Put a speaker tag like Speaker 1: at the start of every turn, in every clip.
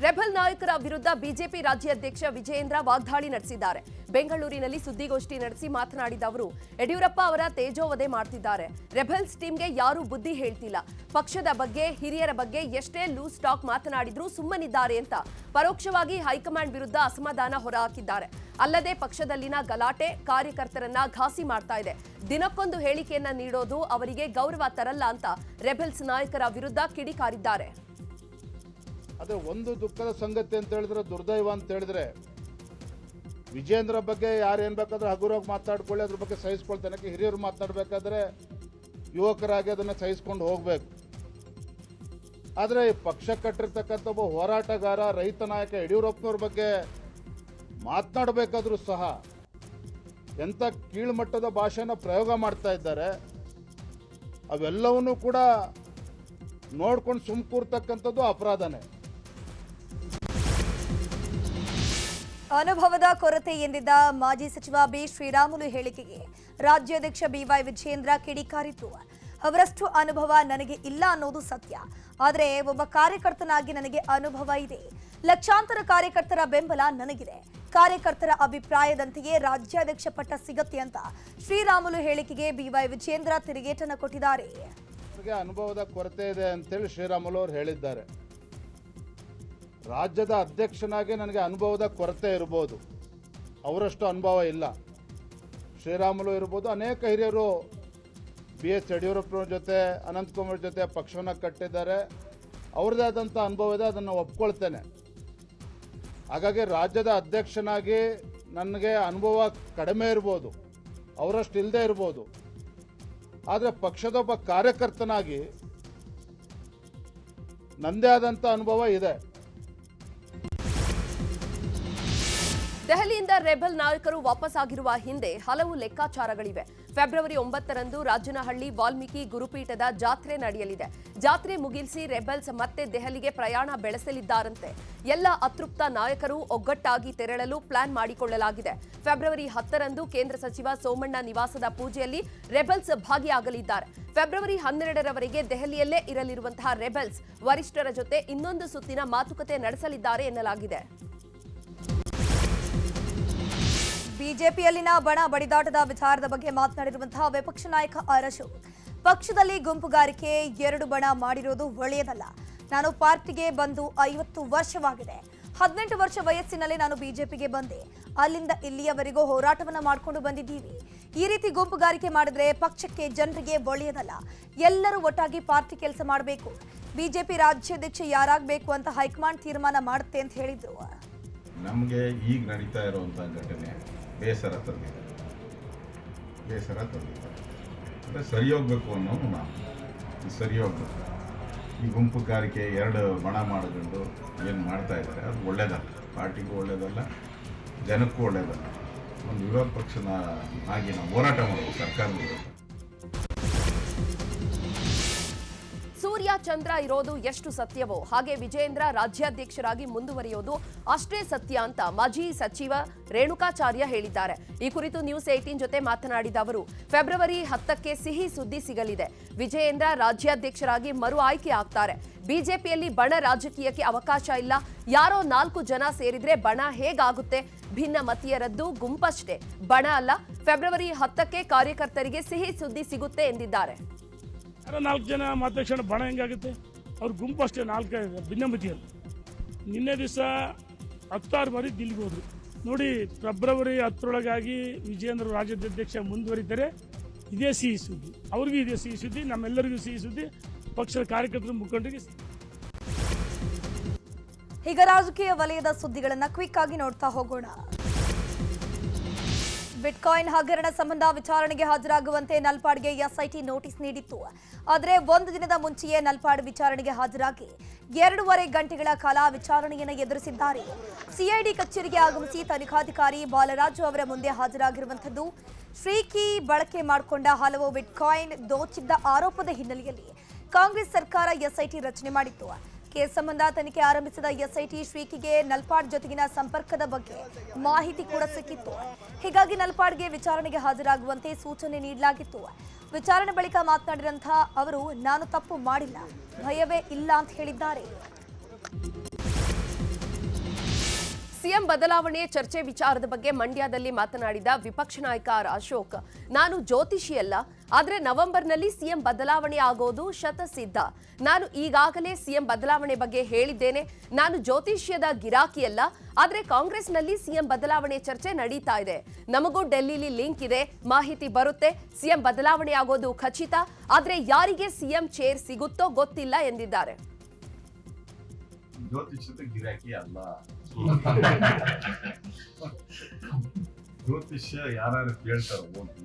Speaker 1: Rebel ನಾಯಕರ ವಿರುದ್ಧ BJP ರಾಜ್ಯಾಧ್ಯಕ್ಷ ವಿಜಯೇಂದ್ರ ವಾಗ್ದಾಳಿ ನಡೆಸಿದ್ದಾರೆ. ಬೆಂಗಳೂರಿನಲ್ಲಿ ಸುದ್ದಿಗೋಷ್ಠಿ ನಡೆಸಿ ಮಾತನಾಡಿದ ಅವರು, ಯಡಿಯೂರಪ್ಪ ಅವರ ತೇಜೋವಧೆ ಮಾಡ್ತಿದ್ದಾರೆ. ರೆಬಲ್ಸ್ ಟೀಮ್ಗೆ ಯಾರೂ ಬುದ್ಧಿ ಹೇಳ್ತಿಲ್ಲ. ಪಕ್ಷದ ಬಗ್ಗೆ, ಹಿರಿಯರ ಬಗ್ಗೆ ಎಷ್ಟೇ ಲೂಸ್ ಟಾಕ್ ಮಾತನಾಡಿದ್ರೂ ಸುಮ್ಮನಿದ್ದಾರೆ ಅಂತ ಪರೋಕ್ಷವಾಗಿ ಹೈಕಮಾಂಡ್ ವಿರುದ್ಧ ಅಸಮಾಧಾನ ಹೊರಹಾಕಿದ್ದಾರೆ. ಅಲ್ಲದೆ ಪಕ್ಷದಲ್ಲಿನ ಗಲಾಟೆ ಕಾರ್ಯಕರ್ತರನ್ನ ಘಾಸಿ ಮಾಡ್ತಾ ಇದೆ. ದಿನಕ್ಕೊಂದು ಹೇಳಿಕೆಯನ್ನ ನೀಡೋದು ಅವರಿಗೆ ಗೌರವ ತರಲ್ಲ ಅಂತ ರೆಬಲ್ಸ್ ನಾಯಕರ ವಿರುದ್ಧ ಕಿಡಿಕಾರಿದ್ದಾರೆ.
Speaker 2: ಅದೇ ಒಂದು ದುಃಖದ ಸಂಗತಿ ಅಂತ ಹೇಳಿದ್ರೆ, ದುರ್ದೈವ ಅಂತ ಹೇಳಿದ್ರೆ, ವಿಜೇಂದ್ರ ಬಗ್ಗೆ ಯಾರು ಏನ್ ಬೇಕಾದ್ರೆ ಹಗುರವಾಗಿ ಮಾತಾಡ್ಕೊಳ್ಳಿ, ಅದ್ರ ಬಗ್ಗೆ ಸಹಿಸ್ಕೊಳ್ತಾನೆ. ಹಿರಿಯರು ಮಾತನಾಡಬೇಕಾದ್ರೆ ಯುವಕರಾಗಿ ಅದನ್ನ ಸಹಿಸ್ಕೊಂಡು ಹೋಗ್ಬೇಕು. ಆದರೆ ಪಕ್ಷ ಕಟ್ಟಿರ್ತಕ್ಕಂಥ ಒಬ್ಬ ಹೋರಾಟಗಾರ, ರೈತ ನಾಯಕ ಯಡಿಯೂರಪ್ಪನವ್ರ ಬಗ್ಗೆ ಮಾತನಾಡಬೇಕಾದ್ರೂ ಸಹ ಎಂಥ ಕೀಳ್ಮಟ್ಟದ ಭಾಷೆನ ಪ್ರಯೋಗ ಮಾಡ್ತಾ ಇದ್ದಾರೆ. ಅವೆಲ್ಲವನ್ನೂ ಕೂಡ ನೋಡ್ಕೊಂಡು ಕೂರ್ತಕ್ಕಂಥದ್ದು ಅಪರಾಧನೇ.
Speaker 3: ಅನುಭವದ ಕೊರತೆ ಎಂದಿದ್ದ ಮಾಜಿ ಸಚಿವ ಬಿ ಶ್ರೀರಾಮುಲು ಹೇಳಿಕೆಗೆ ರಾಜ್ಯಾಧ್ಯಕ್ಷ ಬಿವೈ ವಿಜಯೇಂದ್ರ ಕಿಡಿಕಾರಿದ್ರು. ಅವರಷ್ಟು ಅನುಭವ ನನಗೆ ಇಲ್ಲ ಅನ್ನೋದು ಸತ್ಯ. ಆದರೆ ಒಬ್ಬ ಕಾರ್ಯಕರ್ತನಾಗಿ ನನಗೆ ಅನುಭವ ಇದೆ. ಲಕ್ಷಾಂತರ ಕಾರ್ಯಕರ್ತರ ಬೆಂಬಲ ನನಗಿದೆ. ಕಾರ್ಯಕರ್ತರ ಅಭಿಪ್ರಾಯದಂತೆಯೇ ರಾಜ್ಯಾಧ್ಯಕ್ಷ ಪಟ್ಟ ಸಿಗತ್ತೆ ಅಂತ ಶ್ರೀರಾಮುಲು ಹೇಳಿಕೆಗೆ ಬಿವೈ ವಿಜಯೇಂದ್ರ ತಿರುಗೇಟನ್ನ ಕೊಟ್ಟಿದ್ದಾರೆ.
Speaker 2: ಅನುಭವದ ಕೊರತೆ ಇದೆ ಅಂತೇಳಿ ಶ್ರೀರಾಮುಲು ಅವರು ಹೇಳಿದ್ದಾರೆ. ರಾಜ್ಯದ ಅಧ್ಯಕ್ಷನಾಗಿ ನನಗೆ ಅನುಭವದ ಕೊರತೆ ಇರ್ಬೋದು, ಅವರಷ್ಟು ಅನುಭವ ಇಲ್ಲ. ಶ್ರೀರಾಮುಲು ಇರ್ಬೋದು, ಅನೇಕ ಹಿರಿಯರು ಬಿ ಎಸ್ ಯಡಿಯೂರಪ್ಪನವ್ರ ಜೊತೆ, ಅನಂತಕುಮಾರ್ ಜೊತೆ ಪಕ್ಷವನ್ನು ಕಟ್ಟಿದ್ದಾರೆ. ಅವ್ರದ್ದೇ ಆದಂಥ ಅನುಭವ ಇದೆ, ಅದನ್ನು ಒಪ್ಕೊಳ್ತೇನೆ. ಹಾಗಾಗಿ ರಾಜ್ಯದ ಅಧ್ಯಕ್ಷನಾಗಿ ನನಗೆ ಅನುಭವ ಕಡಿಮೆ ಇರ್ಬೋದು, ಅವರಷ್ಟು ಇಲ್ಲದೆ ಇರ್ಬೋದು. ಆದರೆ ಪಕ್ಷದೊಬ್ಬ ಕಾರ್ಯಕರ್ತನಾಗಿ ನನ್ನದೇ ಆದಂಥ ಅನುಭವ ಇದೆ.
Speaker 1: ದೆಹಲಿಯಿಂದ ರೆಬಲ್ ನಾಯಕರು ವಾಪಸ್ಸಾಗಿರುವ ಹಿಂದೆ ಹಲವು ಲೆಕ್ಕಾಚಾರಗಳಿವೆ. ಫೆಬ್ರವರಿ 9ರಂದು ರಾಜನಹಳ್ಳಿ ವಾಲ್ಮೀಕಿ ಗುರುಪೀಠದ ಜಾತ್ರೆ ನಡೆಯಲಿದೆ. ಜಾತ್ರೆ ಮುಗಿಸಿ ರೆಬಲ್ಸ್ ಮತ್ತೆ ದೆಹಲಿಗೆ ಪ್ರಯಾಣ ಬೆಳೆಸಲಿದ್ದಾರಂತೆ. ಎಲ್ಲ ಅತೃಪ್ತ ನಾಯಕರು ಒಗ್ಗಟ್ಟಾಗಿ ತೆರಳಲು ಪ್ಲಾನ್ ಮಾಡಿಕೊಳ್ಳಲಾಗಿದೆ. ಫೆಬ್ರವರಿ 10ರಂದು ಕೇಂದ್ರ ಸಚಿವ ಸೋಮಣ್ಣ ನಿವಾಸದ ಪೂಜೆಯಲ್ಲಿ ರೆಬಲ್ಸ್ ಭಾಗಿಯಾಗಲಿದ್ದಾರೆ. ಫೆಬ್ರವರಿ 12ರವರೆಗೆ ದೆಹಲಿಯಲ್ಲೇ ಇರಲಿರುವಂತಹ ರೆಬಲ್ಸ್ ವರಿಷ್ಠರ ಜೊತೆ ಇನ್ನೊಂದು ಸುತ್ತಿನ ಮಾತುಕತೆ ನಡೆಸಲಿದ್ದಾರೆ ಎನ್ನಲಾಗಿದೆ.
Speaker 3: ಬಿಜೆಪಿಯಲ್ಲಿನ ಬಣ ಬಡಿದಾಟದ ವಿಚಾರದ ಬಗ್ಗೆ ಮಾತನಾಡಿರುವಂತಹ ವಿಪಕ್ಷ ನಾಯಕ ಆರ್ ಅಶೋಕ್, ಪಕ್ಷದಲ್ಲಿ ಗುಂಪುಗಾರಿಕೆ 2 ಬಣ ಮಾಡಿರೋದು ಒಳ್ಳೆಯದಲ್ಲ. ನಾನು ಪಾರ್ಟಿಗೆ ಬಂದು 50 ವರ್ಷವಾಗಿದೆ. 18 ವರ್ಷ ವಯಸ್ಸಿನಲ್ಲಿ ನಾನು ಬಿಜೆಪಿಗೆ ಬಂದೆ. ಅಲ್ಲಿಂದ ಇಲ್ಲಿಯವರೆಗೂ ಹೋರಾಟವನ್ನು ಮಾಡಿಕೊಂಡು ಬಂದಿದ್ದೀವಿ. ಈ ರೀತಿ ಗುಂಪುಗಾರಿಕೆ ಮಾಡಿದ್ರೆ ಪಕ್ಷಕ್ಕೆ, ಜನರಿಗೆ ಒಳ್ಳೆಯದಲ್ಲ. ಎಲ್ಲರೂ ಒಟ್ಟಾಗಿ ಪಾರ್ಟಿ ಕೆಲಸ ಮಾಡಬೇಕು. ಬಿಜೆಪಿ ರಾಜ್ಯಾಧ್ಯಕ್ಷ ಯಾರಾಗಬೇಕು ಅಂತ ಹೈಕಮಾಂಡ್ ತೀರ್ಮಾನ ಮಾಡುತ್ತೆ ಅಂತ ಹೇಳಿದ್ರು.
Speaker 4: ನಮಗೆ ಈಗ ನಡೀತಾ ಇರುವಂಥ ಘಟನೆ ಬೇಸರ ತಂದಿದೆ. ಅಂದರೆ ಸರಿ ಹೋಗ್ಬೇಕು ಅನ್ನೋದು ನಾವು ಸರಿ ಹೋಗ್ಬೇಕು. ಈ ಗುಂಪುಗಾರಿಕೆ 2 ಬಣ ಮಾಡಿಕೊಂಡು ಏನು ಮಾಡ್ತಾ ಇದ್ದಾರೆ ಅದು ಒಳ್ಳೆಯದಲ್ಲ. ಪಾರ್ಟಿಗೂ ಒಳ್ಳೆಯದಲ್ಲ, ಜನಕ್ಕೂ ಒಳ್ಳೆಯದಲ್ಲ. ಒಂದು ವಿರೋಧ ಪಕ್ಷನ ಆಗಿ ನಾವು ಹೋರಾಟ ಮಾಡಬೇಕು ಸರ್ಕಾರದ ವಿರುದ್ಧ.
Speaker 1: ಸೂರ್ಯ ಚಂದ್ರ ಇರೋದು ಎಷ್ಟು ಸತ್ಯವೋ ಹಾಗೆ ವಿಜಯೇಂದ್ರ ರಾಜ್ಯಾಧ್ಯಕ್ಷರಾಗಿ ಮುಂದುವರಿಯೋದು ಅಷ್ಟೇ ಸತ್ಯ ಅಂತ ಮಾಜಿ ಸಚಿವ ರೇಣುಕಾಚಾರ್ಯ ಹೇಳಿದ್ದಾರೆ. ಈ ಕುರಿತು ನ್ಯೂಸ್ 18 ಜೊತೆ ಮಾತನಾಡಿದ ಅವರು, ಫೆಬ್ರವರಿ 10ಕ್ಕೆ ಸಿಹಿ ಸುದ್ದಿ ಸಿಗಲಿದೆ. ವಿಜಯೇಂದ್ರ ರಾಜ್ಯಾಧ್ಯಕ್ಷರಾಗಿ ಮರು ಆಯ್ಕೆ ಆಗ್ತಾರೆ. ಬಿಜೆಪಿಯಲ್ಲಿ ಬಣ ರಾಜಕೀಯಕ್ಕೆ ಅವಕಾಶ ಇಲ್ಲ. ಯಾರೋ 4 ಜನ ಸೇರಿದ್ರೆ ಬಣ ಹೇಗಾಗುತ್ತೆ? ಭಿನ್ನ ಮತೀಯರದ್ದು ಗುಂಪಷ್ಟೇ, ಬಣ ಅಲ್ಲ. ಫೆಬ್ರವರಿ 10ಕ್ಕೆ ಕಾರ್ಯಕರ್ತರಿಗೆ ಸಿಹಿ ಸುದ್ದಿ ಸಿಗುತ್ತೆ ಎಂದಿದ್ದಾರೆ.
Speaker 5: 4 ಜನ ಮಾತಾಡ್ಸೋಣ, ಬಣ ಹೆಂಗಾಗುತ್ತೆ? ಅವ್ರ ಗುಂಪು ಅಷ್ಟೇ 4 ಭಿನ್ನಮತಿಯರು. ನಿನ್ನೆ ದಿವಸ 16 ಬಾರಿ ದಿಲ್ಲಿಗೆ ಹೋದ್ರು ನೋಡಿ. ಫೆಬ್ರವರಿ 10ರೊಳಗಾಗಿ ವಿಜಯೇಂದ್ರ ರಾಜ್ಯಾಧ್ಯಕ್ಷ ಮುಂದುವರಿತಾರೆ. ಇದೇ ಸಿಹಿ ಸುದ್ದಿ, ಅವ್ರಿಗೂ ಇದೇ ಸಿಹಿ ಸುದ್ದಿ, ನಮ್ಮೆಲ್ಲರಿಗೂ ಸಿಹಿ ಸುದ್ದಿ, ಪಕ್ಷದ ಕಾರ್ಯಕರ್ತರ ಮುಖಂಡರಿಗೆ.
Speaker 3: ಈಗ ರಾಜಕೀಯ ವಲಯದ ಸುದ್ದಿಗಳನ್ನ ಕ್ವಿಕ್ ಆಗಿ ನೋಡ್ತಾ ಹೋಗೋಣ. ಬಿಟ್ಕಾಯಿನ್ ಹಗರಣ ಸಂಬಂಧ ವಿಚಾರಣೆಗೆ ಹಾಜರಾಗುವಂತೆ ನಲ್ಪಾಡ್ಗೆ ಎಸ್ಐಟಿ ನೋಟಿಸ್ ನೀಡಿತ್ತು. ಆದರೆ 1 ದಿನದ ಮುಂಚೆಯೇ ನಲ್ಪಾಡ್ ವಿಚಾರಣೆಗೆ ಹಾಜರಾಗಿ 2.5 ಗಂಟೆಗಳ ಕಾಲ ವಿಚಾರಣೆಯನ್ನು ಎದುರಿಸಿದ್ದಾರೆ. ಸಿಐಡಿ ಕಚೇರಿಗೆ ಆಗಮಿಸಿ ತನಿಖಾಧಿಕಾರಿ ಬಾಲರಾಜು ಅವರ ಮುಂದೆ ಹಾಜರಾಗಿರುವಂಥದ್ದು ಶ್ರೀಕಿ ಬಳಕೆ ಮಾಡಿಕೊಂಡ ಹಲವು ಬಿಟ್ಕಾಯಿನ್ ದೋಚಿದ್ದ ಆರೋಪದ ಹಿನ್ನೆಲೆಯಲ್ಲಿ ಕಾಂಗ್ರೆಸ್ ಸರ್ಕಾರ ಎಸ್ಐಟಿ ರಚನೆ ಮಾಡಿತ್ತು. ಕೇಸ್ ಸಂಬಂಧ ತನಿಖೆ ಆರಂಭಿಸಿದ ಎಸ್ಐಟಿ ಶ್ರೀಕಿಗೆ ನಲ್ಪಾಡ್ ಜೊತೆಗಿನ ಸಂಪರ್ಕದ ಬಗ್ಗೆ ಮಾಹಿತಿ ಕೂಡ ಸಿಕ್ಕಿತ್ತು. ಹೀಗಾಗಿ ನಲ್ಪಾಡ್ಗೆ ವಿಚಾರಣೆಗೆ ಹಾಜರಾಗುವಂತೆ ಸೂಚನೆ ನೀಡಲಾಗಿತ್ತು. ವಿಚಾರಣೆ ಬಳಿಕ ಮಾತನಾಡಿದಂತಹ ಅವರು, ನಾನು ತಪ್ಪು ಮಾಡಿಲ್ಲ, ಭಯವೇ ಇಲ್ಲ ಅಂತ ಹೇಳಿದ್ದಾರೆ.
Speaker 1: ಸಿಎಂ ಬದಲಾವಣೆ ಚರ್ಚೆ ವಿಚಾರದ ಬಗ್ಗೆ ಮಂಡ್ಯದಲ್ಲಿ ಮಾತನಾಡಿದ ವಿಪಕ್ಷ ನಾಯಕ ಆರ್ ಅಶೋಕ್, ನಾನು ಜ್ಯೋತಿಷಿಯಲ್ಲ, ಆದರೆ ನವೆಂಬರ್ನಲ್ಲಿ ಸಿಎಂ ಬದಲಾವಣೆ ಆಗೋದು ಶತಸಿದ್ಧ. ನಾನು ಈಗಾಗಲೇ ಸಿಎಂ ಬದಲಾವಣೆ ಬಗ್ಗೆ ಹೇಳಿದ್ದೇನೆ. ನಾನು ಜ್ಯೋತಿಷ್ಯದ ಗಿರಾಕಿಯಲ್ಲ, ಆದರೆ ಕಾಂಗ್ರೆಸ್ನಲ್ಲಿ ಸಿಎಂ ಬದಲಾವಣೆ ಚರ್ಚೆ ನಡೀತಾ ಇದೆ. ನಮಗೂ ಡೆಲ್ಲಿಲಿ ಲಿಂಕ್ ಇದೆ, ಮಾಹಿತಿ ಬರುತ್ತೆ. ಸಿಎಂ ಬದಲಾವಣೆ ಆಗೋದು ಖಚಿತ, ಆದರೆ ಯಾರಿಗೆ ಸಿಎಂ ಚೇರ್ ಸಿಗುತ್ತೋ ಗೊತ್ತಿಲ್ಲ ಎಂದಿದ್ದಾರೆ.
Speaker 4: ಜ್ಯೋತಿಷ್ಯದ ಗಿರಾಕಿ ಅಲ್ಲ. ಜ್ಯೋತಿಷ್ಯ ಯಾರು ಕೇಳ್ತಾರೋ ಹೋಗಿ.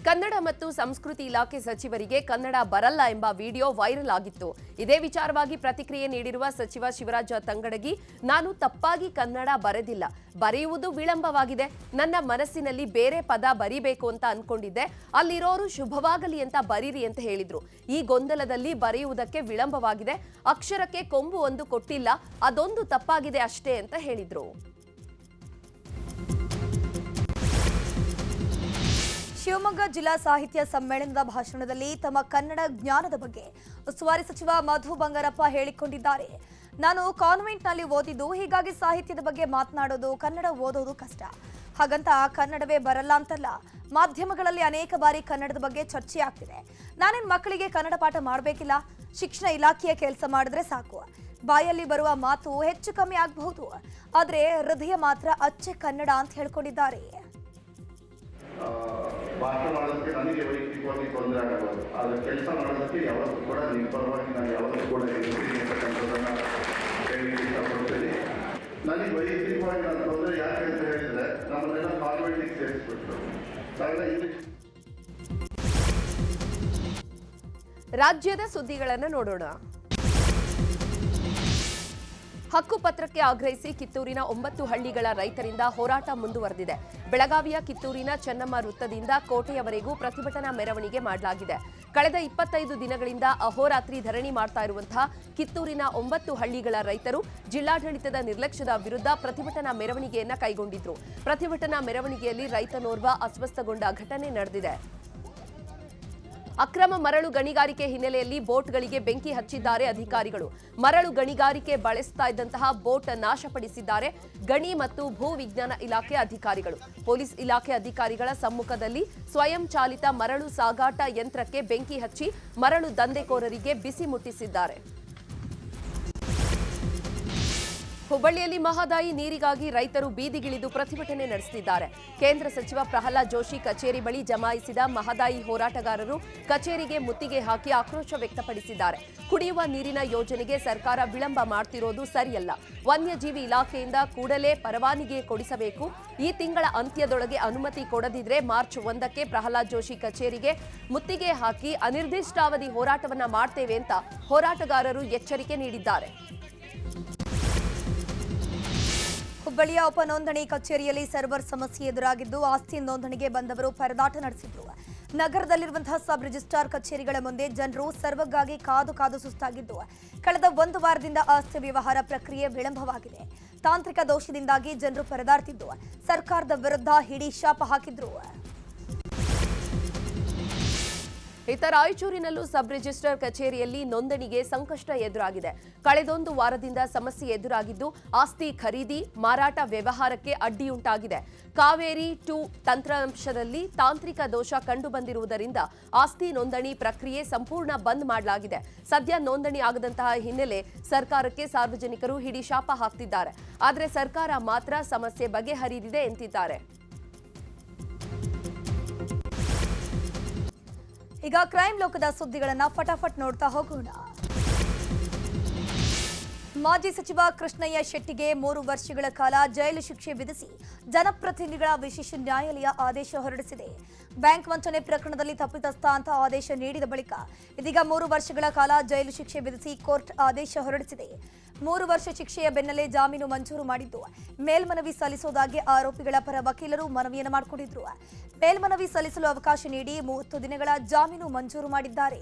Speaker 1: ಕನ್ನಡ ಮತ್ತು ಸಂಸ್ಕೃತಿ ಇಲಾಖೆ ಸಚಿವರಿಗೆ ಕನ್ನಡ ಬರಲ್ಲ ಎಂಬ ವಿಡಿಯೋ ವೈರಲ್ ಆಗಿತ್ತು. ಇದೇ ವಿಚಾರವಾಗಿ ಪ್ರತಿಕ್ರಿಯೆ ನೀಡಿರುವ ಸಚಿವ ಶಿವರಾಜ ತಂಗಡಗಿ, ನಾನು ತಪ್ಪಾಗಿ ಕನ್ನಡ ಬರೆದಿಲ್ಲ, ಬರೆಯುವುದು ವಿಳಂಬವಾಗಿದೆ. ನನ್ನ ಮನಸ್ಸಿನಲ್ಲಿ ಬೇರೆ ಪದ ಬರಿಬೇಕು ಅಂತ ಅನ್ಕೊಂಡಿದ್ದೆ, ಅಲ್ಲಿರೋರು ಶುಭವಾಗಲಿ ಅಂತ ಬರೀರಿ ಅಂತ ಹೇಳಿದ್ರು. ಈ ಗೊಂದಲದಲ್ಲಿ ಬರೆಯುವುದಕ್ಕೆ ವಿಳಂಬವಾಗಿದೆ, ಅಕ್ಷರಕ್ಕೆ ಕೊಂಬು ಒಂದು ಕೊಟ್ಟಿಲ್ಲ, ಅದೊಂದು ತಪ್ಪಾಗಿದೆ ಅಷ್ಟೇ ಅಂತ ಹೇಳಿದ್ರು.
Speaker 3: ಶಿವಮೊಗ್ಗ ಜಿಲ್ಲಾ ಸಾಹಿತ್ಯ ಸಮ್ಮೇಳನದ ಭಾಷಣದಲ್ಲಿ ತಮ್ಮ ಕನ್ನಡ ಜ್ಞಾನದ ಬಗ್ಗೆ ಉಸ್ತುವಾರಿ ಸಚಿವ ಮಧು ಬಂಗಾರಪ್ಪ ಹೇಳಿಕೊಂಡಿದ್ದಾರೆ. ನಾನು ಕಾನ್ವೆಂಟ್ನಲ್ಲಿ ಓದಿದ್ದು, ಹೀಗಾಗಿ ಸಾಹಿತ್ಯದ ಬಗ್ಗೆ ಮಾತನಾಡೋದು, ಕನ್ನಡ ಓದೋದು ಕಷ್ಟ. ಹಾಗಂತ ಕನ್ನಡವೇ ಬರಲ್ಲ ಅಂತಲ್ಲ. ಮಾಧ್ಯಮಗಳಲ್ಲಿ ಅನೇಕ ಬಾರಿ ಕನ್ನಡದ ಬಗ್ಗೆ ಚರ್ಚೆ ಆಗ್ತಿದೆ. ನಾನೇನು ಮಕ್ಕಳಿಗೆ ಕನ್ನಡ ಪಾಠ ಮಾಡಬೇಕಿಲ್ಲ, ಶಿಕ್ಷಣ ಇಲಾಖೆಯ ಕೆಲಸ ಮಾಡಿದ್ರೆ ಸಾಕು. ಬಾಯಲ್ಲಿ ಬರುವ ಮಾತು ಹೆಚ್ಚು ಕಮ್ಮಿ ಆಗಬಹುದು, ಆದರೆ ಹೃದಯ ಮಾತ್ರ ಅಚ್ಚೆ ಕನ್ನಡ ಅಂತ ಹೇಳ್ಕೊಂಡಿದ್ದಾರೆ.
Speaker 6: ಭಾಷೆ ಮಾಡೋದಕ್ಕೆ ನನಗೆ ವೈಯಕ್ತಿಕವಾಗಿ ತೊಂದರೆ ಆಗಬಹುದು, ಆದರೆ ಕೆಲಸ ಮಾಡೋದಕ್ಕೆ ಯಾವತ್ತೂ ಕೂಡ ನಿಮ್ಮ ಪರವಾಗಿ ನಾನು ಯಾವತ್ತೂ ಕೂಡ ಇರ್ತೀನಿ ಅಂತಕ್ಕಂಥದ್ದನ್ನು ಹೇಳಲಿಕ್ಕೆ ಇಷ್ಟಪಡ್ತೀನಿ. ನನಗೆ ವೈಯಕ್ತಿಕವಾಗಿ ನಾನು ತೊಂದರೆ ಯಾಕೆ ಅಂತ ಹೇಳಿದರೆ, ನಮ್ಮನ್ನೆಲ್ಲ ಕಾನ್ವೆಂಟಿಗೆ ಸೇರಿಸ್ಬಿಟ್ರು. ಕನ್ನಡ ಇಂಗ್ಲಿಷ್.
Speaker 1: ರಾಜ್ಯದ ಸುದ್ದಿಗಳನ್ನು ನೋಡೋಣ. ಹಕ್ಕುಪತ್ರಕ್ಕೆ ಆಗ್ರಹಿಸಿ ಕಿತ್ತೂರಿನ 9 ಹಳ್ಳಿಗಳ ರೈತರಿಂದ ಹೋರಾಟ ಮುಂದುವರೆದಿದೆ. ಬೆಳಗಾವಿಯ ಕಿತ್ತೂರಿನ ಚೆನ್ನಮ್ಮ ವೃತ್ತದಿಂದ ಕೋಟೆಯವರೆಗೂ ಪ್ರತಿಭಟನಾ ಮೆರವಣಿಗೆ ಮಾಡಲಾಗಿದೆ. ಕಳೆದ 25 ದಿನಗಳಿಂದ ಅಹೋರಾತ್ರಿ ಧರಣಿ ಮಾಡ್ತಾ ಇರುವಂತಹ ಕಿತ್ತೂರಿನ 9 ಹಳ್ಳಿಗಳ ರೈತರು ಜಿಲ್ಲಾಡಳಿತದ ನಿರ್ಲಕ್ಷ್ಯದ ವಿರುದ್ಧ ಪ್ರತಿಭಟನಾ ಮೆರವಣಿಗೆಯನ್ನ ಕೈಗೊಂಡಿದ್ರು. ಪ್ರತಿಭಟನಾ ಮೆರವಣಿಗೆಯಲ್ಲಿ ರೈತನೋರ್ವ ಅಸ್ವಸ್ಥಗೊಂಡ ಘಟನೆ ನಡೆದಿದೆ. ಅಕ್ರಮ ಮರಳು ಗಣಿಗಾರಿಕೆ ಹಿನ್ನೆಲೆಯಲ್ಲಿ ಬೋಟ್ಗಳಿಗೆ ಬೆಂಕಿ ಹಚ್ಚಿದ್ದಾರೆ ಅಧಿಕಾರಿಗಳು. ಮರಳು ಗಣಿಗಾರಿಕೆ ಬಳಸ್ತಾ ಇದ್ದಂತಹ ಬೋಟ್ ನಾಶಪಡಿಸಿದ್ದಾರೆ ಗಣಿ ಮತ್ತು ಭೂ ವಿಜ್ಞಾನ ಇಲಾಖೆ ಅಧಿಕಾರಿಗಳು. ಪೊಲೀಸ್ ಇಲಾಖೆ ಅಧಿಕಾರಿಗಳ ಸಮ್ಮುಖದಲ್ಲಿ ಸ್ವಯಂ ಚಾಲಿತ ಮರಳು ಸಾಗಾಟ ಯಂತ್ರಕ್ಕೆ ಬೆಂಕಿ ಹಚ್ಚಿ ಮರಳು ದಂಧೆಕೋರರಿಗೆ ಬಿಸಿ ಮುಟ್ಟಿಸಿದ್ದಾರೆ. ಹುಬ್ಬಳ್ಳಿಯಲ್ಲಿ ಮಹದಾಯಿ ನೀರಿಗಾಗಿ ರೈತರು ಬೀದಿಗಿಳಿದು ಪ್ರತಿಭಟನೆ ನಡೆಸುತ್ತಿದ್ದಾರೆ. ಕೇಂದ್ರ ಸಚಿವ ಪ್ರಹ್ಲಾದ್ ಜೋಶಿ ಕಚೇರಿ ಬಳಿ ಜಮಾಯಿಸಿದ ಮಹದಾಯಿ ಹೋರಾಟಗಾರರು ಕಚೇರಿಗೆ ಮುತ್ತಿಗೆ ಹಾಕಿ ಆಕ್ರೋಶ ವ್ಯಕ್ತಪಡಿಸಿದ್ದಾರೆ. ಕುಡಿಯುವ ನೀರಿನ ಯೋಜನೆಗೆ ಸರ್ಕಾರ ವಿಳಂಬ ಮಾಡ್ತಿರೋದು ಸರಿಯಲ್ಲ. ವನ್ಯಜೀವಿ ಇಲಾಖೆಯಿಂದ ಕೂಡಲೇ ಪರವಾನಗಿ ಕೊಡಿಸಬೇಕು. ಈ ತಿಂಗಳ ಅಂತ್ಯದೊಳಗೆ ಅನುಮತಿ ಕೊಡದಿದ್ರೆ ಮಾರ್ಚ್ 1ಕ್ಕೆ ಪ್ರಹ್ಲಾದ್ ಜೋಶಿ ಕಚೇರಿಗೆ ಮುತ್ತಿಗೆ ಹಾಕಿ ಅನಿರ್ದಿಷ್ಟಾವಧಿ ಹೋರಾಟವನ್ನ ಮಾಡ್ತೇವೆ ಅಂತ ಹೋರಾಟಗಾರರು ಎಚ್ಚರಿಕೆ ನೀಡಿದ್ದಾರೆ.
Speaker 3: ಹುಬ್ಬಳ್ಳಿಯ ಉಪನೋಂದಣಿ ಕಚೇರಿಯಲ್ಲಿ ಸರ್ವರ್ ಸಮಸ್ಯೆ ಎದುರಾಗಿದ್ದು ಆಸ್ತಿ ನೋಂದಣಿಗೆ ಬಂದವರು ಪರದಾಟ ನಡೆಸಿದ್ರು. ನಗರದಲ್ಲಿರುವಂತಹ ಸಬ್ ರಿಜಿಸ್ಟ್ರಾರ್ ಕಚೇರಿಗಳ ಮುಂದೆ ಜನರು ಸರ್ವರ್ಗಾಗಿ ಕಾದು ಸುಸ್ತಾಗಿದ್ದು, ಕಳೆದ 1 ವಾರದಿಂದ ಆಸ್ತಿ ವ್ಯವಹಾರ ಪ್ರಕ್ರಿಯೆ ವಿಳಂಬವಾಗಿದೆ. ತಾಂತ್ರಿಕ ದೋಷದಿಂದಾಗಿ ಜನರು ಪರದಾಡ್ತಿದ್ದು ಸರ್ಕಾರದ ವಿರುದ್ಧ ಹಿಡಿ ಶಾಪ ಹಾಕಿದ್ರು.
Speaker 1: ಇತ್ತ ರಾಯಚೂರಿನಲ್ಲೂ ಸಬ್ ರಿಜಿಸ್ಟ್ರಾರ್ ಕಚೇರಿಯಲ್ಲಿ ನೋಂದಣಿಗೆ ಸಂಕಷ್ಟ ಎದುರಾಗಿದೆ. ಕಳೆದೊಂದು ವಾರದಿಂದ ಸಮಸ್ಯೆ ಎದುರಾಗಿದ್ದು ಆಸ್ತಿ ಖರೀದಿ ಮಾರಾಟ ವ್ಯವಹಾರಕ್ಕೆ ಅಡ್ಡಿಯುಂಟಾಗಿದೆ. ಕಾವೇರಿ 2 ತಂತ್ರಾಂಶದಲ್ಲಿ ತಾಂತ್ರಿಕ ದೋಷ ಕಂಡುಬಂದಿರುವುದರಿಂದ ಆಸ್ತಿ ನೋಂದಣಿ ಪ್ರಕ್ರಿಯೆ ಸಂಪೂರ್ಣ ಬಂದ್ ಮಾಡಲಾಗಿದೆ. ಸದ್ಯ ನೋಂದಣಿ ಆಗದಂತಹ ಹಿನ್ನೆಲೆ ಸರ್ಕಾರಕ್ಕೆ ಸಾರ್ವಜನಿಕರು ಹಿಡಿ ಶಾಪ ಹಾಕ್ತಿದ್ದಾರೆ. ಆದರೆ ಸರ್ಕಾರ ಮಾತ್ರ ಸಮಸ್ಯೆ ಬಗೆಹರಿದಿದೆ ಎಂದಿದ್ದಾರೆ.
Speaker 3: ಈಗ ಕ್ರೈಮ್ ಲೋಕದ ಸುದ್ದಿಗಳನ್ನ ಫಟಾಫಟ್ ನೋಡ್ತಾ ಹೋಗೋಣ. ಮಾಜಿ ಸಚಿವ ಕೃಷ್ಣಯ್ಯ ಶೆಟ್ಟಿಗೆ 3 ವರ್ಷಗಳ ಕಾಲ ಜೈಲು ಶಿಕ್ಷೆ ವಿಧಿಸಿ ಜನಪ್ರತಿನಿಧಿಗಳ ವಿಶೇಷ ನ್ಯಾಯಾಲಯ ಆದೇಶ ಹೊರಡಿಸಿದೆ. ಬ್ಯಾಂಕ್ ವಂಚನೆ ಪ್ರಕರಣದಲ್ಲಿ ತಪ್ಪಿತಸ್ಥ ಅಂತ ಆದೇಶ ನೀಡಿದ ಬಳಿಕ ಇದೀಗ 3 ವರ್ಷಗಳ ಕಾಲ ಜೈಲು ಶಿಕ್ಷೆ ವಿಧಿಸಿ ಕೋರ್ಟ್ ಆದೇಶ ಹೊರಡಿಸಿದೆ. 3 ವರ್ಷ ಶಿಕ್ಷೆಯ ಬೆನ್ನಲ್ಲೇ ಜಾಮೀನು ಮಂಜೂರು ಮಾಡಿದ್ದು ಮೇಲ್ಮನವಿ ಸಲ್ಲಿಸುವುದಾಗಿ ಆರೋಪಿಗಳ ಪರ ವಕೀಲರು ಮನವಿಯನ್ನು ಮಾಡಿಕೊಂಡಿದ್ರು. ಮೇಲ್ಮನವಿ ಸಲ್ಲಿಸಲು ಅವಕಾಶ ನೀಡಿ 30 ದಿನಗಳ ಜಾಮೀನು ಮಂಜೂರು ಮಾಡಿದ್ದಾರೆ.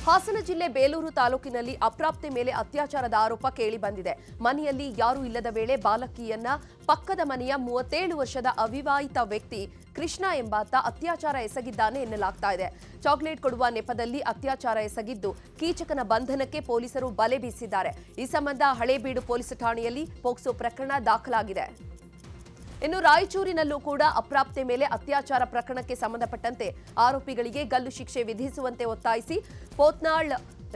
Speaker 1: ಹಾಸನ ಜಿಲ್ಲೆ ಬೇಲೂರು ತಾಲೂಕಿನಲ್ಲಿ ಅಪ್ರಾಪ್ತೆ ಮೇಲೆ ಅತ್ಯಾಚಾರದ ಆರೋಪ ಕೇಳಿ ಬಂದಿದೆ. ಮನೆಯಲ್ಲಿ ಯಾರೂ ಇಲ್ಲದ ವೇಳೆ ಬಾಲಕಿಯನ್ನ ಪಕ್ಕದ ಮನೆಯ 37 ವರ್ಷದ ಅವಿವಾಹಿತ ವ್ಯಕ್ತಿ ಕೃಷ್ಣ ಎಂಬಾತ ಅತ್ಯಾಚಾರ ಎಸಗಿದ್ದಾನೆ ಎನ್ನಲಾಗ್ತಾ ಇದೆ. ಚಾಕ್ಲೇಟ್ ಕೊಡುವ ನೆಪದಲ್ಲಿ ಅತ್ಯಾಚಾರ ಎಸಗಿದ್ದು ಕೀಚಕನ ಬಂಧನಕ್ಕೆ ಪೊಲೀಸರು ಬಲೆ ಬೀಸಿದ್ದಾರೆ. ಈ ಸಂಬಂಧ ಹಳೇಬೀಡು ಪೊಲೀಸ್ ಠಾಣೆಯಲ್ಲಿ ಪೋಕ್ಸೋ ಪ್ರಕರಣ ದಾಖಲಾಗಿದೆ. ಇನ್ನು ರಾಯಚೂರಿನಲ್ಲೂ ಕೂಡ ಅಪ್ರಾಪ್ತೆ ಮೇಲೆ ಅತ್ಯಾಚಾರ ಪ್ರಕರಣಕ್ಕೆ ಸಂಬಂಧಪಟ್ಟಂತೆ ಆರೋಪಿಗಳಿಗೆ ಗಲ್ಲು ಶಿಕ್ಷೆ ವಿಧಿಸುವಂತೆ ಒತ್ತಾಯಿಸಿ ಪೋತ್ನಾಳ್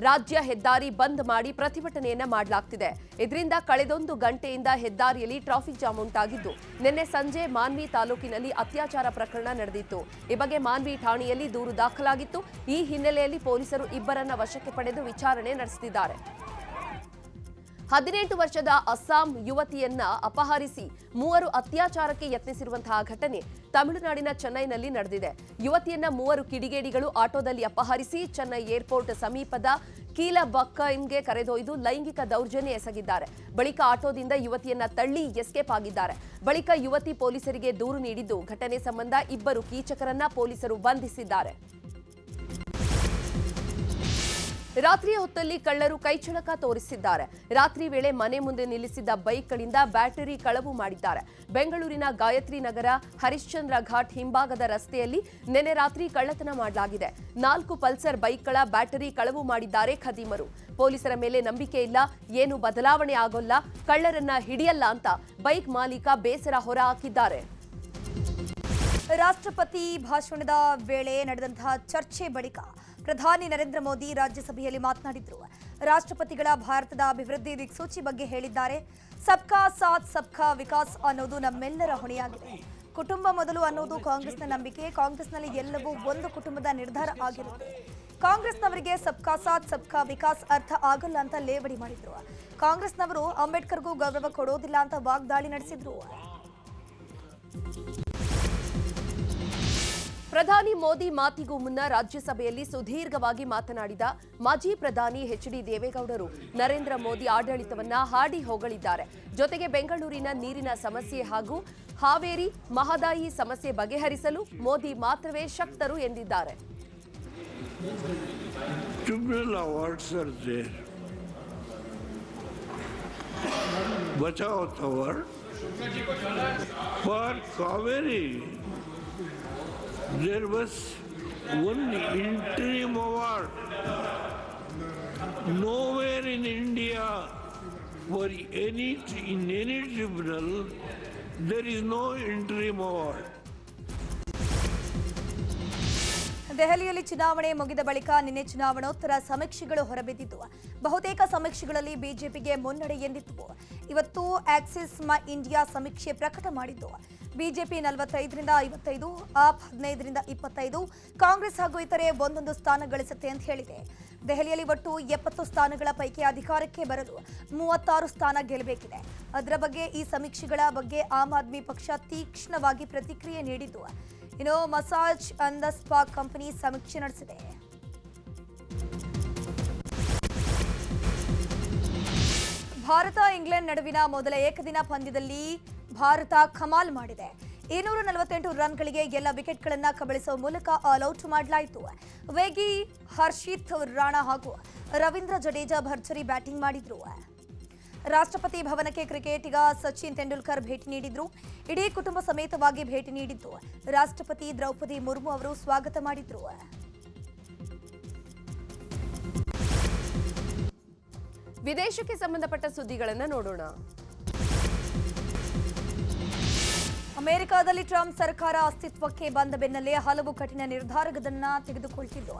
Speaker 1: ರಾಜ್ಯ ಹೆದ್ದಾರಿ ಬಂದ್ ಮಾಡಿ ಪ್ರತಿಭಟನೆಯನ್ನ ಮಾಡಲಾಗ್ತಿದೆ. ಇದರಿಂದ ಕಳೆದೊಂದು ಗಂಟೆಯಿಂದ ಹೆದ್ದಾರಿಯಲ್ಲಿ ಟ್ರಾಫಿಕ್ ಜಾಮ್ ಉಂಟಾಗಿದ್ದು ನಿನ್ನೆ ಸಂಜೆ ಮಾನ್ವಿ ತಾಲೂಕಿನಲ್ಲಿ ಅತ್ಯಾಚಾರ ಪ್ರಕರಣ ನಡೆದಿತ್ತು. ಈ ಬಗ್ಗೆ ಮಾನ್ವಿ ಠಾಣೆಯಲ್ಲಿ ದೂರು ದಾಖಲಾಗಿತ್ತು. ಈ ಹಿನ್ನೆಲೆಯಲ್ಲಿ ಪೊಲೀಸರು ಇಬ್ಬರನ್ನ ವಶಕ್ಕೆ ಪಡೆದು ವಿಚಾರಣೆ ನಡೆಸುತ್ತಿದ್ದಾರೆ. 18 ವರ್ಷದ ಅಸ್ಸಾಂ ಯುವತಿಯನ್ನ ಅಪಹರಿಸಿ 3 ಅತ್ಯಾಚಾರಕ್ಕೆ ಯತ್ನಿಸಿರುವಂತಹ ಘಟನೆ ತಮಿಳುನಾಡಿನ ಚೆನ್ನೈನಲ್ಲಿ ನಡೆದಿದೆ. ಯುವತಿಯನ್ನ 3 ಕಿಡಿಗೇಡಿಗಳು ಆಟೋದಲ್ಲಿ ಅಪಹರಿಸಿ ಚೆನ್ನೈ ಏರ್ಪೋರ್ಟ್ ಸಮೀಪದ ಕೀಲಬಕ್ಕಂಗೆ ಕರೆದೊಯ್ದು ಲೈಂಗಿಕ ದೌರ್ಜನ್ಯ ಎಸಗಿದ್ದಾರೆ. ಬಳಿಕ ಆಟೋದಿಂದ ಯುವತಿಯನ್ನ ತಳ್ಳಿ ಎಸ್ಕೇಪ್ ಆಗಿದ್ದಾರೆ. ಬಳಿಕ ಯುವತಿ ಪೊಲೀಸರಿಗೆ ದೂರು ನೀಡಿದ್ದು ಘಟನೆ ಸಂಬಂಧ ಇಬ್ಬರು ಕೀಚಕರನ್ನ ಪೊಲೀಸರು ಬಂಧಿಸಿದ್ದಾರೆ. ರಾತ್ರಿಯ ಹೊತ್ತಲ್ಲಿ ಕಳ್ಳರು ಕೈಚಳಕ ತೋರಿಸಿದ್ದಾರೆ. ರಾತ್ರಿ ವೇಳೆ ಮನೆ ಮುಂದೆ ನಿಲ್ಲಿಸಿದ್ದ ಬೈಕ್ಗಳಿಂದ ಬ್ಯಾಟರಿ ಕಳವು ಮಾಡಿದ್ದಾರೆ. ಬೆಂಗಳೂರಿನ ಗಾಯತ್ರಿ ನಗರ ಹರಿಶ್ಚಂದ್ರ ಘಾಟ್ ಹಿಂಭಾಗದ ರಸ್ತೆಯಲ್ಲಿ ನಿನ್ನೆ ರಾತ್ರಿ ಕಳ್ಳತನ ಮಾಡಲಾಗಿದೆ. 4 ಪಲ್ಸರ್ ಬೈಕ್ಗಳ ಬ್ಯಾಟರಿ ಕಳವು ಮಾಡಿದ್ದಾರೆ ಖದೀಮರು. ಪೊಲೀಸರ ಮೇಲೆ ನಂಬಿಕೆ ಇಲ್ಲ, ಏನು ಬದಲಾವಣೆ ಆಗೋಲ್ಲ, ಕಳ್ಳರನ್ನ ಹಿಡಿಯಲ್ಲ ಅಂತ ಬೈಕ್ ಮಾಲೀಕ ಬೇಸರ ಹೊರಹಾಕಿದ್ದಾರೆ.
Speaker 3: ರಾಷ್ಟ್ರಪತಿ ಭಾಷಣದ ವೇಳೆ ನಡೆದಂತಹ ಚರ್ಚೆ ಬಳಿಕ ಪ್ರಧಾನಿ ನರೇಂದ್ರ ಮೋದಿ ರಾಜ್ಯಸಭೆಯಲ್ಲಿ ಮಾತನಾಡಿದ್ರು. ರಾಷ್ಟ್ರಪತಿಗಳ ಭಾರತದ ಅಭಿವೃದ್ಧಿ ದಿಕ್ಸೂಚಿ ಬಗ್ಗೆ ಹೇಳಿದ್ದಾರೆ. ಸಬ್ಕಾ ಸಾಥ್ ಸಬ್ಕಾ ವಿಕಾಸ್ ಅನ್ನೋದು ನಮ್ಮೆಲ್ಲರ ಹೊಣೆಯಾಗಿದೆ. ಕುಟುಂಬ ಮೊದಲು ಅನ್ನೋದು ಕಾಂಗ್ರೆಸ್ನ ನಂಬಿಕೆ. ಕಾಂಗ್ರೆಸ್ನಲ್ಲಿ ಎಲ್ಲವೂ ಒಂದು ಕುಟುಂಬದ ನಿರ್ಧಾರ ಆಗಿರುತ್ತೆ. ಕಾಂಗ್ರೆಸ್ನವರಿಗೆ ಸಬ್ಕಾ ಸಾಥ್ ಸಬ್ಕಾ ವಿಕಾಸ್ ಅರ್ಥ ಆಗಲ್ಲ ಅಂತ ಲೇವಡಿ ಮಾಡಿದ್ರು. ಕಾಂಗ್ರೆಸ್ನವರು ಅಂಬೇಡ್ಕರ್ಗೂ ಗೌರವ ಕೊಡೋದಿಲ್ಲ ಅಂತ ವಾಗ್ದಾಳಿ ನಡೆಸಿದ್ರು.
Speaker 1: ಪ್ರಧಾನಿ ಮೋದಿ ಮಾತಿಗೂ ಮುನ್ನ ರಾಜ್ಯಸಭೆಯಲ್ಲಿ ಸುದೀರ್ಘವಾಗಿ ಮಾತನಾಡಿದ ಮಾಜಿ ಪ್ರಧಾನಿ ಎಚ್.ಡಿ. ದೇವೇಗೌಡರು ನರೇಂದ್ರ ಮೋದಿ ಆಡಳಿತವನ್ನ ಹಾಡಿ ಹೊಗಳಿದ್ದಾರೆ. ಜೊತೆಗೆ ಬೆಂಗಳೂರಿನ ನೀರಿನ ಸಮಸ್ಯೆ ಹಾಗೂ ಹಾವೇರಿ ಮಹದಾಯಿ ಸಮಸ್ಯೆ ಬಗೆಹರಿಸಲು ಮೋದಿ ಮಾತ್ರವೇ ಶಕ್ತರು ಎಂದಿದ್ದಾರೆ.
Speaker 7: There was one interim award. Nowhere in India, for in any tribunal, there is no interim award.
Speaker 3: ದೆಹಲಿಯಲ್ಲಿ ಚುನಾವಣೆ ಮುಗಿದ ಬಳಿಕ ನಿನ್ನೆ ಚುನಾವಣೋತ್ತರ ಸಮೀಕ್ಷೆಗಳು ಹೊರಬಿದ್ದಿದ್ದು ಬಹುತೇಕ ಸಮೀಕ್ಷೆಗಳಲ್ಲಿ ಬಿಜೆಪಿಗೆ ಮುನ್ನಡೆ ಎಂದಿತ್ತು. ಇವತ್ತು ಆಕ್ಸಿಸ್ ಮೈ ಇಂಡಿಯಾ ಸಮೀಕ್ಷೆ ಪ್ರಕಟ ಮಾಡಿದ್ದು ಬಿಜೆಪಿ 45ರಿಂದ 55, ಆಪ್ 15ರಿಂದ 25, ಕಾಂಗ್ರೆಸ್ ಹಾಗೂ ಇತರೆ ಒಂದೊಂದು ಸ್ಥಾನ ಗಳಿಸುತ್ತೆ ಅಂತ ಹೇಳಿದೆ. ದೆಹಲಿಯಲ್ಲಿ ಒಟ್ಟು 70 ಸ್ಥಾನಗಳ ಪೈಕಿ ಅಧಿಕಾರಕ್ಕೆ ಬರಲು 36 ಸ್ಥಾನ ಗೆಲ್ಲಬೇಕಿದೆ. ಅದರ ಬಗ್ಗೆ ಈ ಸಮೀಕ್ಷೆಗಳ ಬಗ್ಗೆ ಆಮ್ ಆದ್ಮಿ ಪಕ್ಷ ತೀಕ್ಷ್ಣವಾಗಿ ಪ್ರತಿಕ್ರಿಯೆ ನೀಡಿದ್ದು ಇನ್ನು massage and the spa company ಸಮೀಕ್ಷೆ ನಡೆಸಿದೆ. ಭಾರತ ಇಂಗ್ಲೆಂಡ್ ನಡುವಿನ ಮೊದಲ ಏಕದಿನ ಪಂದ್ಯದಲ್ಲಿ ಭಾರತ ಕಮಾಲ್ ಮಾಡಿದೆ. 248 ರನ್ಗಳಿಗೆ ಎಲ್ಲ ವಿಕೆಟ್ಗಳನ್ನು ಕಬಳಿಸುವ ಮೂಲಕ ಆಲ್ ಔಟ್ ಮಾಡಲಾಯಿತು. ವೇಗಿ ಹರ್ಷಿತ್ ರಾಣಾ ಹಾಗೂ ರವೀಂದ್ರ ಜಡೇಜಾ ಭರ್ಜರಿ ಬ್ಯಾಟಿಂಗ್ ಮಾಡಿದ್ರು. ರಾಷ್ಟ್ರಪತಿ ಭವನಕ್ಕೆ ಕ್ರಿಕೆಟಿಗ ಸಚಿನ್ ತೆಂಡೂಲ್ಕರ್ ಭೇಟಿ ನೀಡಿದ್ರು. ಇಡೀ ಕುಟುಂಬ ಸಮೇತವಾಗಿ ಭೇಟಿ ನೀಡಿದ್ದು ರಾಷ್ಟ್ರಪತಿ ದ್ರೌಪದಿ ಮುರ್ಮು ಅವರು ಸ್ವಾಗತ ಮಾಡಿದ್ರು.
Speaker 1: ವಿದೇಶಕ್ಕೆ ಸಂಬಂಧಪಟ್ಟ ಸುದ್ದಿಗಳನ್ನು ನೋಡೋಣ.
Speaker 3: ಅಮೆರಿಕದಲ್ಲಿ ಟ್ರಂಪ್ ಸರ್ಕಾರ ಅಸ್ತಿತ್ವಕ್ಕೆ ಬಂದ ಬೆನ್ನಲ್ಲೇ ಹಲವು ಕಠಿಣ ನಿರ್ಧಾರಗಳನ್ನು ತೆಗೆದುಕೊಳ್ತಿದ್ದು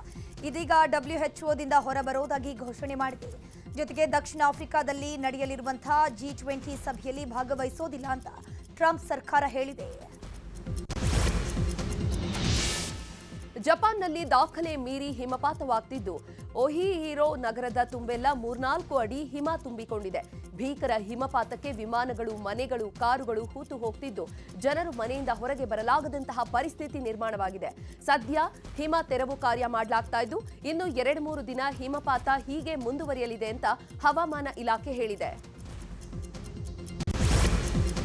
Speaker 3: ಇದೀಗ WHO ಹೊರಬರೋದಾಗಿ ಘೋಷಣೆ ಮಾಡಿದೆ. ಜೊತೆಗೆ ದಕ್ಷಿಣ ಆಫ್ರಿಕಾದಲ್ಲಿ ನಡೆಯಲಿರುವಂತಹ G20 ಸಭೆಯಲ್ಲಿ ಭಾಗವಹಿಸೋದಿಲ್ಲ ಅಂತ ಟ್ರಂಪ್ ಸರ್ಕಾರ ಹೇಳಿದೆ.
Speaker 1: ಜಪಾನ್ನಲ್ಲಿ ದಾಖಲೆ ಮೀರಿ ಹಿಮಪಾತವಾಗ್ತಿದ್ದು ಒಹಿಹಿರೋ ನಗರದ ತುಂಬೆಲ್ಲ 3-4 ಅಡಿ ಹಿಮ ತುಂಬಿಕೊಂಡಿದೆ. ಭೀಕರ ಹಿಮಪಾತಕ್ಕೆ ವಿಮಾನಗಳು, ಮನೆಗಳು, ಕಾರುಗಳು ಹೂತು ಹೋಗ್ತಿದ್ದು ಜನರು ಮನೆಯಿಂದ ಹೊರಗೆ ಬರಲಾಗದಂತಹ ಪರಿಸ್ಥಿತಿ ನಿರ್ಮಾಣವಾಗಿದೆ. ಸದ್ಯ ಹಿಮ ತೆರವು ಕಾರ್ಯ ಮಾಡಲಾಗ್ತಾ ಇದ್ದು ಇನ್ನು 2-3 ದಿನ ಹಿಮಪಾತ ಹೀಗೆ ಮುಂದುವರಿಯಲಿದೆ ಅಂತ ಹವಾಮಾನ ಇಲಾಖೆ ಹೇಳಿದೆ.